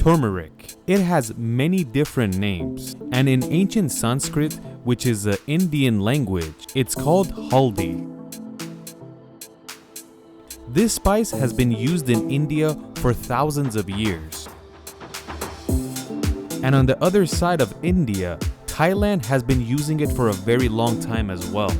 Turmeric. It has many different names, and in ancient Sanskrit, which is an Indian language, it's called haldi. This spice has been used in India for thousands of years. And on the other side of India, Thailand has been using it for a very long time as well.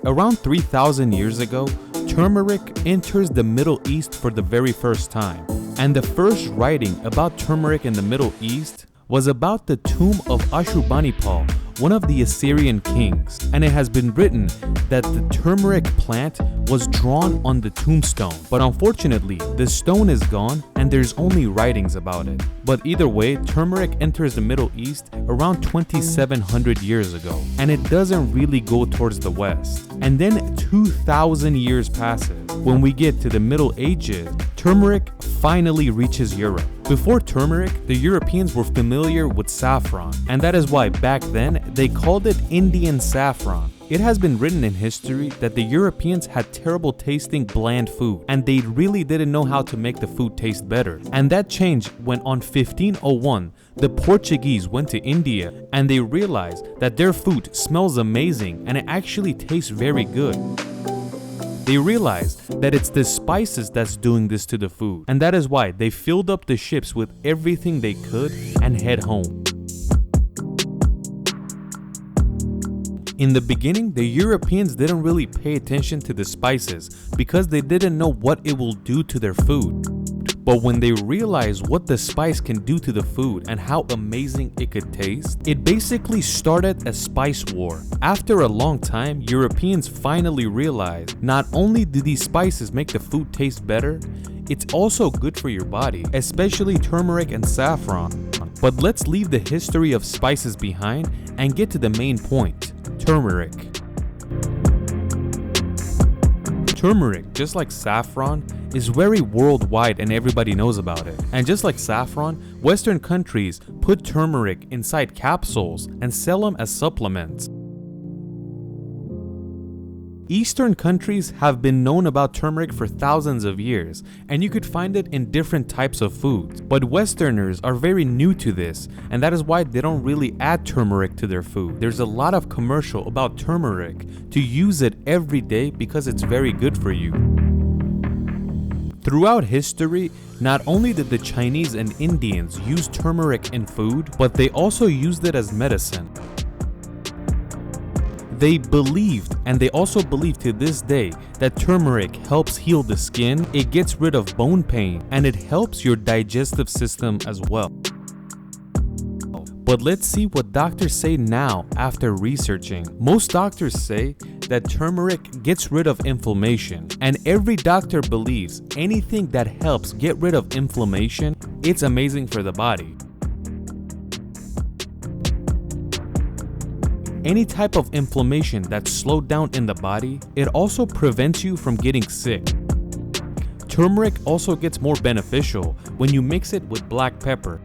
Around 3,000 years ago, turmeric enters the Middle East for the very first time. And the first writing about turmeric in the Middle East was about the tomb of Ashurbanipal, one of the Assyrian kings, and it has been written that the turmeric plant was drawn on the tombstone, but unfortunately the stone is gone and there's only writings about it. But either way, turmeric enters the Middle East around 2700 years ago, and it doesn't really go towards the west. And then 2000 years passes. When we get to the Middle Ages, turmeric finally reaches Europe. Before turmeric, the Europeans were familiar with saffron, and that is why back then they called it Indian saffron. It has been written in history that the Europeans had terrible tasting bland food, and they really didn't know how to make the food taste better. And that changed when on 1501, the Portuguese went to India and they realized that their food smells amazing and it actually tastes very good. They realized that it's the spices that's doing this to the food, and that is why they filled up the ships with everything they could and head home. In the beginning, the Europeans didn't really pay attention to the spices because they didn't know what it will do to their food. But when they realized what the spice can do to the food and how amazing it could taste, it basically started a spice war. After a long time, Europeans finally realized not only do these spices make the food taste better, it's also good for your body, especially turmeric and saffron. But let's leave the history of spices behind and get to the main point: turmeric. Turmeric, just like saffron, is very worldwide and everybody knows about it. And just like saffron, Western countries put turmeric inside capsules and sell them as supplements. Eastern countries have been known about turmeric for thousands of years, and you could find it in different types of foods. But Westerners are very new to this, and that is why they don't really add turmeric to their food. There's a lot of commercial about turmeric to use it every day because it's very good for you. Throughout history, not only did the Chinese and Indians use turmeric in food, but they also used it as medicine. They believed, and they also believe to this day, that turmeric helps heal the skin, it gets rid of bone pain, and it helps your digestive system as well. But let's see what doctors say now after researching. Most doctors say that turmeric gets rid of inflammation, and every doctor believes anything that helps get rid of inflammation, it's amazing for the body. Any type of inflammation that's slowed down in the body, it also prevents you from getting sick. Turmeric also gets more beneficial when you mix it with black pepper.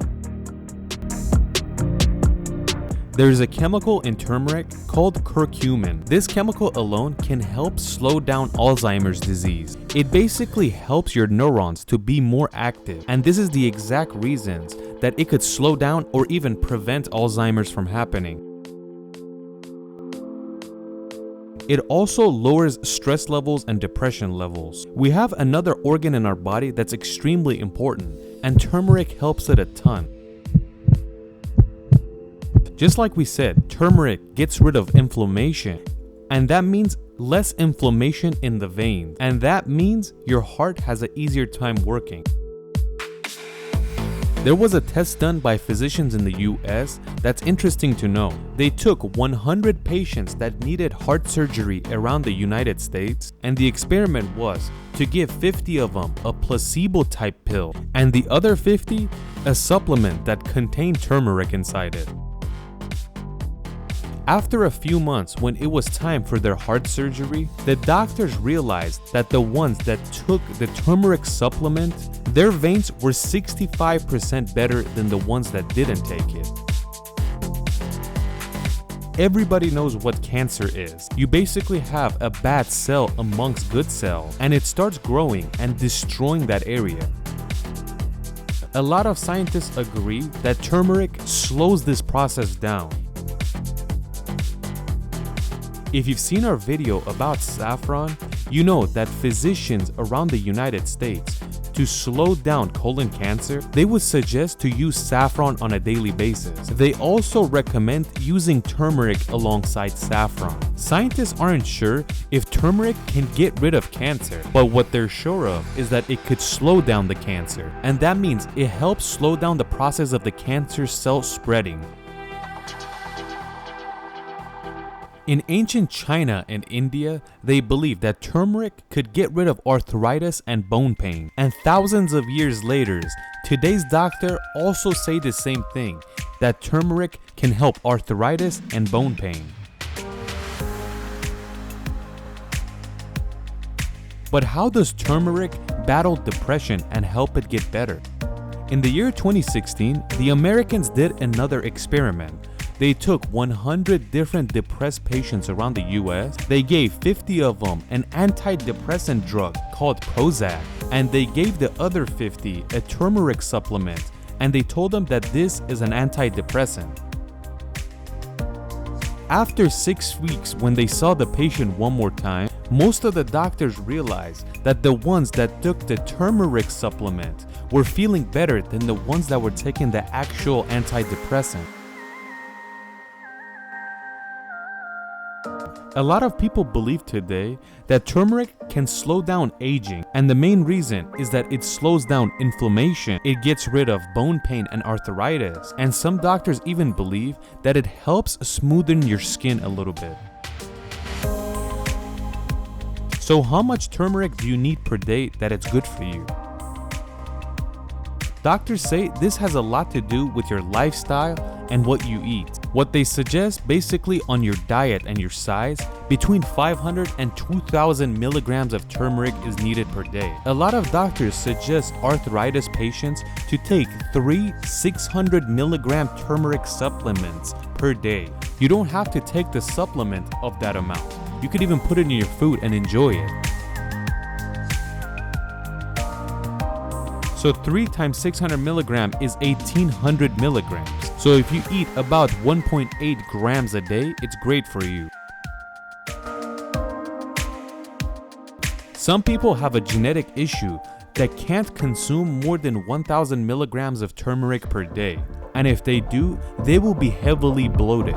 There's a chemical in turmeric called curcumin. This chemical alone can help slow down Alzheimer's disease. It basically helps your neurons to be more active, and this is the exact reasons that it could slow down or even prevent Alzheimer's from happening. It also lowers stress levels and depression levels. We have another organ in our body that's extremely important, and turmeric helps it a ton. Just like we said, turmeric gets rid of inflammation, and that means less inflammation in the veins, and that means your heart has an easier time working. There was a test done by physicians in the US that's interesting to know. They took 100 patients that needed heart surgery around the United States, and the experiment was to give 50 of them a placebo type pill and the other 50 a supplement that contained turmeric inside it. After a few months, when it was time for their heart surgery, the doctors realized that the ones that took the turmeric supplement, their veins were 65% better than the ones that didn't take it. Everybody knows what cancer is. You basically have a bad cell amongst good cells, and it starts growing and destroying that area. A lot of scientists agree that turmeric slows this process down. If you've seen our video about saffron, you know that physicians around the United States, to slow down colon cancer, they would suggest to use saffron on a daily basis. They also recommend using turmeric alongside saffron. Scientists aren't sure if turmeric can get rid of cancer, but what they're sure of is that it could slow down the cancer, and that means it helps slow down the process of the cancer cell spreading. In ancient China and India, they believed that turmeric could get rid of arthritis and bone pain. And thousands of years later, today's doctor also say the same thing, that turmeric can help arthritis and bone pain. But how does turmeric battle depression and help it get better? In the year 2016, the Americans did another experiment. They took 100 different depressed patients around the US, they gave 50 of them an antidepressant drug called Prozac, and they gave the other 50 a turmeric supplement, and they told them that this is an antidepressant. After 6 weeks, when they saw the patient one more time, most of the doctors realized that the ones that took the turmeric supplement were feeling better than the ones that were taking the actual antidepressant. A lot of people believe today that turmeric can slow down aging, and the main reason is that it slows down inflammation, it gets rid of bone pain and arthritis, and some doctors even believe that it helps smoothen your skin a little bit. So how much turmeric do you need per day that it's good for you? Doctors say this has a lot to do with your lifestyle and what you eat. What they suggest basically on your diet and your size, between 500 and 2,000 milligrams of turmeric is needed per day. A lot of doctors suggest arthritis patients to take 3 600 milligram turmeric supplements per day. You don't have to take the supplement of that amount. You could even put it in your food and enjoy it. So 3 times 600 milligram is 1800 milligrams. So if you eat about 1.8 grams a day, it's great for you. Some people have a genetic issue that can't consume more than 1000 milligrams of turmeric per day. And if they do, they will be heavily bloated.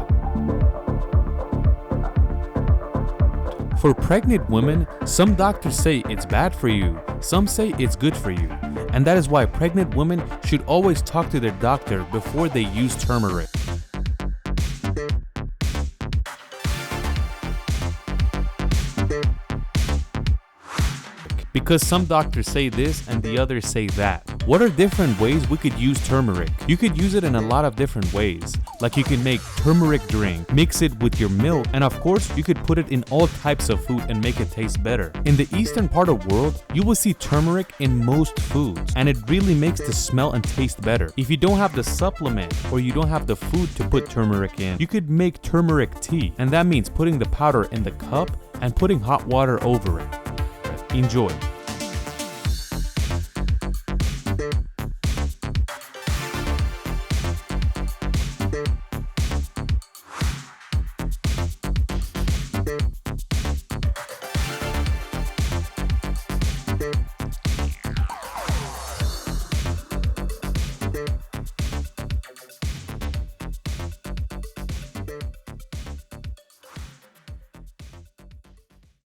For pregnant women, some doctors say it's bad for you, some say it's good for you. And that is why pregnant women should always talk to their doctor before they use turmeric. Because some doctors say this and the others say that. What are different ways we could use turmeric? You could use it in a lot of different ways. Like you can make turmeric drink, mix it with your milk, and of course you could put it in all types of food and make it taste better. In the eastern part of the world, you will see turmeric in most foods, and it really makes the smell and taste better. If you don't have the supplement or you don't have the food to put turmeric in, you could make turmeric tea, and that means putting the powder in the cup and putting hot water over it. Enjoy.